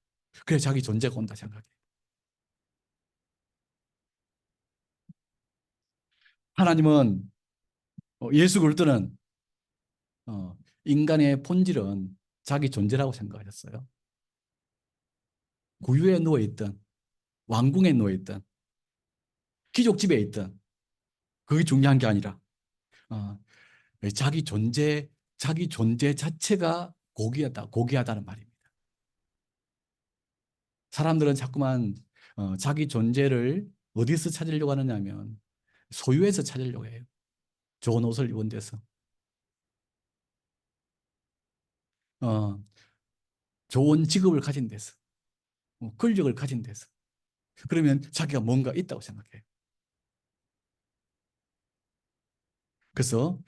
그래 자기 존재가 온다 생각해요. 하나님은 예수 그리스도는 인간의 본질은 자기 존재라고 생각하셨어요. 구유에 누워있던 왕궁에 누워있던 귀족집에 있던 그게 중요한 게 아니라 자기 존재 자체가 고귀하다는 말입니다. 사람들은 자꾸만 자기 존재를 어디서 찾으려고 하느냐면 소유에서 찾으려고 해요. 좋은 옷을 입은 데서, 좋은 직업을 가진 데서, 권력을 가진 데서. 그러면 자기가 뭔가 있다고 생각해요. 그래서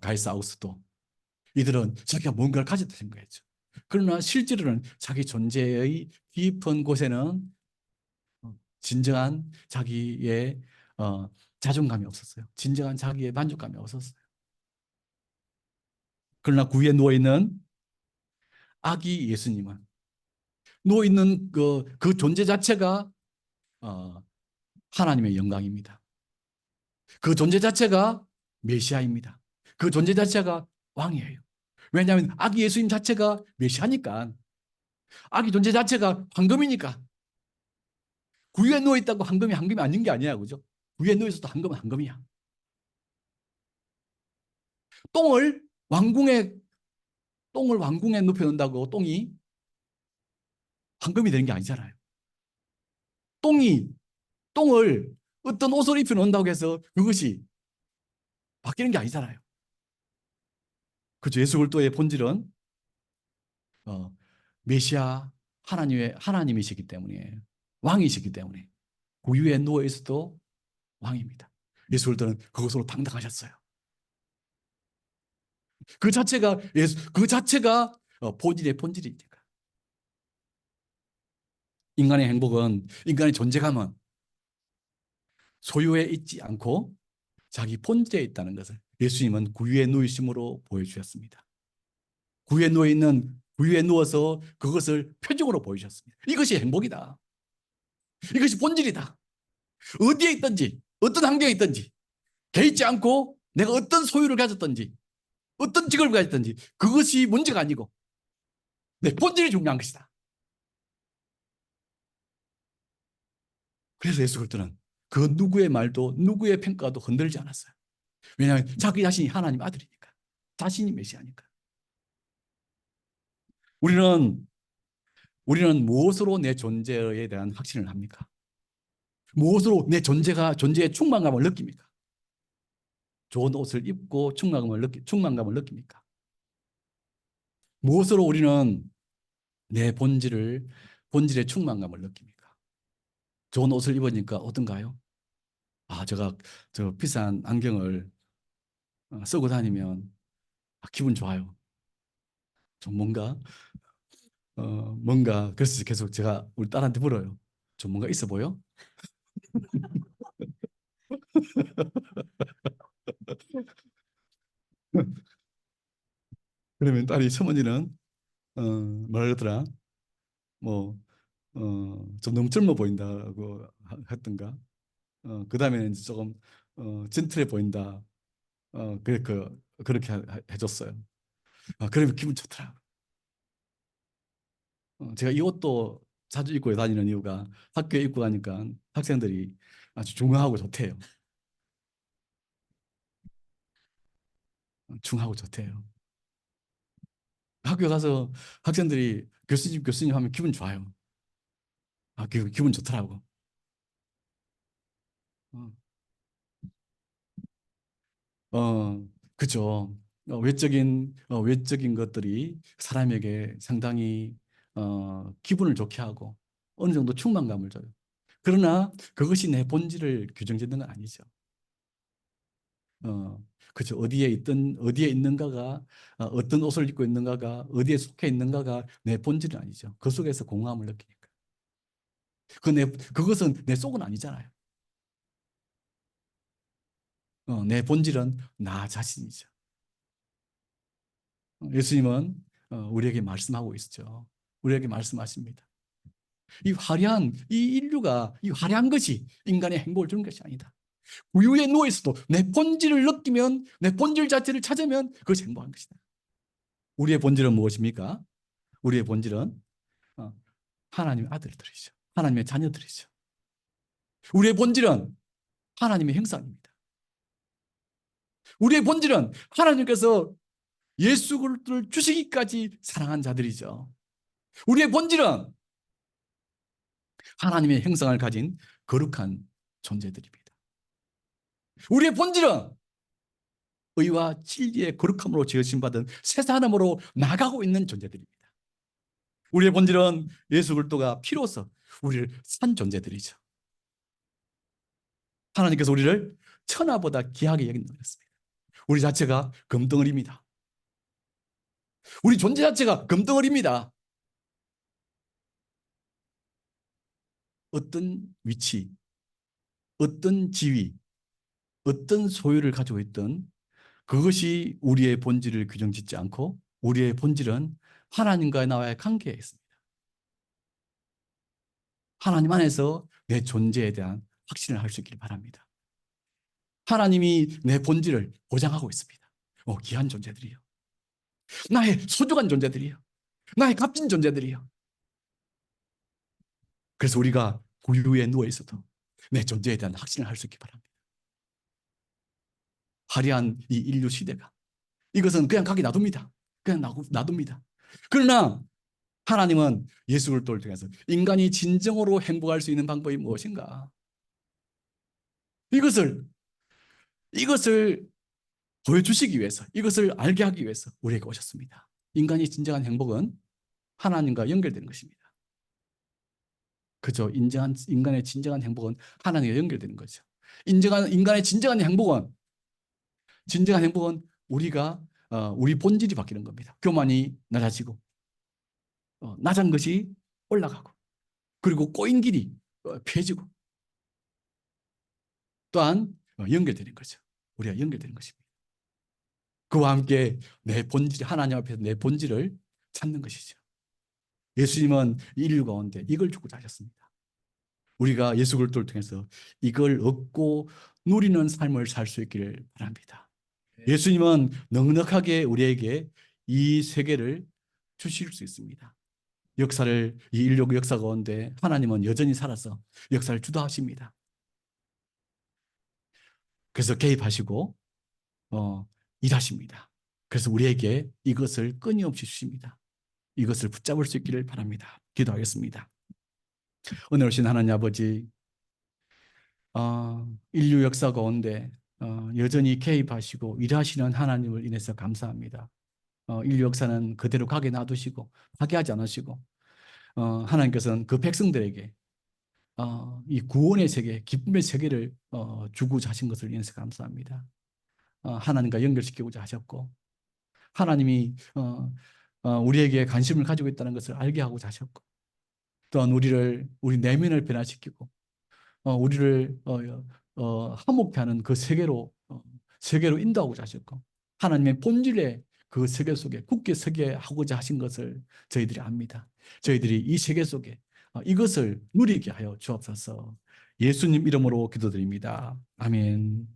가이사우스도 이들은 자기가 뭔가를 가졌다 생각했죠. 그러나 실제로는 자기 존재의 깊은 곳에는 진정한 자기의 자존감이 없었어요. 진정한 자기의 만족감이 없었어요. 그러나 구위에 누워있는 아기 예수님은 누워있는 그 존재 자체가 하나님의 영광입니다. 그 존재 자체가 메시아입니다. 그 존재 자체가 왕이에요. 왜냐하면 아기 예수님 자체가 메시아니까, 아기 존재 자체가 황금이니까. 구유에 누워있다고 황금이 아닌 게 아니야, 그죠? 구유에 누워있어도 황금은 황금이야. 똥을 왕궁에 눕혀놓는다고 똥이 황금이 되는 게 아니잖아요. 똥을 어떤 옷을 입혀놓는다고 해서 그것이 바뀌는 게 아니잖아요. 그죠? 예수 그리스도의 본질은 메시아 하나님이시기 때문에, 왕이시기 때문에 구유에 누워 있어도 왕입니다. 예수 그리스도는 그것으로 당당하셨어요. 그 자체가 본질이니까. 인간의 존재감은 소유에 있지 않고 자기 본질에 있다는 것을 예수님은 구유에 누이심으로 보여주셨습니다. 구유에 누워서 그것을 표적으로 보여주셨습니다. 이것이 행복이다. 이것이 본질이다. 어디에 있든지, 어떤 환경에 있든지, 개의치 않고 내가 어떤 소유를 가졌든지, 어떤 직업을 가졌든지, 그것이 문제가 아니고 내 본질이 중요한 것이다. 그래서 예수 그리스도는 그 누구의 말도 누구의 평가도 흔들지 않았어요. 왜냐하면 자기 자신이 하나님 아들이니까. 자신이 메시아니까. 우리는 무엇으로 내 존재에 대한 확신을 합니까? 무엇으로 내 존재의 충만감을 느낍니까? 좋은 옷을 입고 충만감을 느낍니까? 무엇으로 우리는 내 본질의 충만감을 느낍니까? 좋은 옷을 입으니까 어떤가요? 아, 제가 저 비싼 안경을 쓰고 다니면 기분 좋아요. 좀 뭔가 그래서 계속 제가 우리 딸한테 물어요. 좀 뭔가 있어 보여? 그러면 딸이 서머니는 뭐라 그러더라? 뭐 좀 너무 젊어 보인다고 했던가. 그 다음에는 조금 젠틀해 보인다. 그렇게 해줬어요. 그러면 기분 좋더라. 제가 이 옷도 자주 입고 다니는 이유가 학교에 입고 가니까 학생들이 아주 중하고 좋대요. 중하고 좋대요. 학교에 가서 학생들이 교수님 하면 기분 좋아요. 기분 좋더라고. 어, 그죠. 외적인 것들이 사람에게 상당히 기분을 좋게 하고 어느 정도 충만감을 줘요. 그러나 그것이 내 본질을 규정짓는 건 아니죠. 그죠. 어디에 있는가가, 어떤 옷을 입고 있는가가, 어디에 속해 있는가가 내 본질은 아니죠. 그 속에서 공허함을 느끼니까. 그것은 내 속은 아니잖아요. 내 본질은 나 자신이죠. 예수님은 우리에게 말씀하고 있죠. 우리에게 말씀하십니다. 이 화려한 것이 인간의 행복을 주는 것이 아니다. 우유에 누워 있어도 내 본질을 느끼면, 내 본질 자체를 찾으면 그것이 행복한 것이다. 우리의 본질은 무엇입니까? 우리의 본질은 어, 하나님의 아들들이죠. 하나님의 자녀들이죠. 우리의 본질은 하나님의 형상입니다. 우리의 본질은 하나님께서 예수 그리스도를 주시기까지 사랑한 자들이죠. 우리의 본질은 하나님의 형상을 가진 거룩한 존재들입니다. 우리의 본질은 의와 진리의 거룩함으로 지으심 받은 새 사람으로 나가고 있는 존재들입니다. 우리의 본질은 예수 그리스도가 피로써 우리를 산 존재들이죠. 하나님께서 우리를 천하보다 귀하게 여긴다습니다. 우리 자체가 금덩어리입니다. 우리 존재 자체가 금덩어리입니다. 어떤 위치, 어떤 지위, 어떤 소유를 가지고 있던 그것이 우리의 본질을 규정짓지 않고 우리의 본질은 하나님과 나와의 관계에 있습니다. 하나님 안에서 내 존재에 대한 확신을 할 수 있기를 바랍니다. 하나님이 내 본질을 보장하고 있습니다. 귀한 존재들이요. 나의 소중한 존재들이요. 나의 값진 존재들이요. 그래서 우리가 구유에 누워 있어도 내 존재에 대한 확신을 할 수 있기 바랍니다. 화려한 이 인류 시대가 이것은 그냥 가게 놔둡니다. 그냥 놔둡니다. 그러나 하나님은 예수 그리스도를 통해서 인간이 진정으로 행복할 수 있는 방법이 무엇인가? 이것을 보여주시기 위해서, 이것을 알게 하기 위해서 우리에게 오셨습니다. 인간이 진정한 행복은 하나님과 연결되는 것입니다. 그죠? 인간의 진정한 행복은 하나님과 연결되는 거죠. 인간의 진정한 행복은 우리 본질이 바뀌는 겁니다. 교만이 낮아지고, 낮은 것이 올라가고, 그리고 꼬인 길이 펴지고, 또한 연결되는 거죠. 우리가 연결되는 것입니다. 그와 함께 하나님 앞에서 내 본질을 찾는 것이죠. 예수님은 인류 가운데 이걸 주고자 하셨습니다. 우리가 예수 그리스도를 통해서 이걸 얻고 누리는 삶을 살 수 있기를 바랍니다. 예수님은 넉넉하게 우리에게 이 세계를 주실 수 있습니다. 역사를 이 인류 역사 가운데 하나님은 여전히 살아서 역사를 주도하십니다. 그래서 개입하시고 일하십니다. 그래서 우리에게 이것을 끊임없이 주십니다. 이것을 붙잡을 수 있기를 바랍니다. 기도하겠습니다. 은혜 오신 하나님 아버지, 인류 역사 가운데 여전히 개입하시고 일하시는 하나님을 인해서 감사합니다. 인류 역사는 그대로 가게 놔두시고 파괴하지 않으시고 하나님께서는 그 백성들에게 이 구원의 세계, 기쁨의 세계를 주고자 하신 것을 인해서 감사합니다. 하나님과 연결시키고자 하셨고 하나님이 우리에게 관심을 가지고 있다는 것을 알게 하고자 하셨고 또한 우리 내면을 변화시키고 우리를 화목케 하는 그 세계로 인도하고자 하셨고 하나님의 본질의 그 세계 속에 굳게 서게 하고자 하신 것을 저희들이 압니다. 저희들이 이 세계 속에 이것을 누리게 하여 주옵소서. 예수님 이름으로 기도드립니다. 아멘.